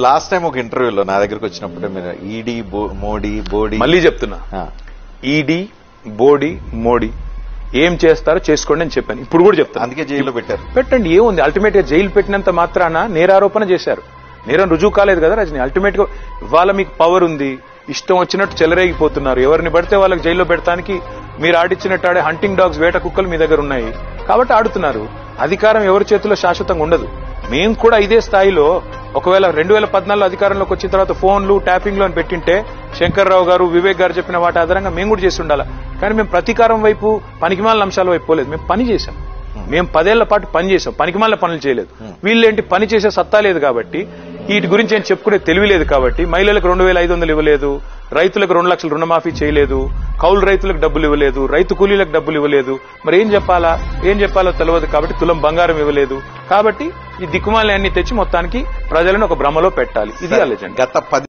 Last time ఒక ఇంటర్వ్యూలో నా దగ్గరకు వచ్చినప్పుడు మీరు ఈడీ మోడీ బోడీ మళ్ళీ చెప్తున్నా, ఈడీ బోడీ మోడీ ఏం చేస్తారో చేసుకోండి అని చెప్పాను. ఇప్పుడు కూడా చెప్తాను. అందుకే జైల్లో పెట్టారు. పెట్టండి, ఏముంది. అల్టిమేట్ గా జైలు పెట్టినంత మాత్రాన నేరారోపణ చేశారు. నేరం రుజువు కాలేదు కదా రజని. అల్టిమేట్ గా ఇవాళ మీకు పవర్ ఉంది, ఇష్టం వచ్చినట్టు చెలరేగిపోతున్నారు. ఎవరిని పడితే వాళ్ళకి జైల్లో పెడతానికి మీరు ఆడిచ్చినట్టు ఆడే హంటింగ్ డాగ్స్, వేట కుక్కలు మీ దగ్గర ఉన్నాయి కాబట్టి ఆడుతున్నారు. అధికారం ఎవరి చేతిలో శాశ్వతంగా ఉండదు. మేము కూడా ఇదే స్థాయిలో ఒకవేళ 2014 అధికారంలోకి వచ్చిన తర్వాత ఫోన్లు ట్యాపింగ్లు అని పెట్టింటే శంకర్రావు గారు, వివేక్ గారు చెప్పిన వాటి ఆధారంగా మేము కూడా చేసి ఉండాలి. కానీ మేము ప్రతీకారం వైపు, పనికిమాలిన అంశాల వైపు పోలేదు. మేము పని చేశాం. మేము 10 ఏళ్ల పాటు పని చేశాం, పనికిమాలిన పనులు చేయలేదు. వీళ్ళేంటి, పని చేసే సత్తా లేదు కాబట్టి, వీటి గురించి ఏం చెప్పుకునే తెలివి లేదు కాబట్టి, మహిళలకు 2500 ఇవ్వలేదు, రైతులకు 2 లక్షలు రుణమాఫీ చేయలేదు, కౌలు రైతులకు డబ్బులు ఇవ్వలేదు, రైతు కూలీలకు డబ్బులు ఇవ్వలేదు. మరి ఏం చెప్పాలో తెలియదు కాబట్టి తులం బంగారం ఇవ్వలేదు. కాబట్టి ఈ దిక్కుమాలని అన్ని తెచ్చి మొత్తానికి ప్రజలను ఒక భ్రమలో పెట్టాలి. ఇది ఆలోచన. గత 10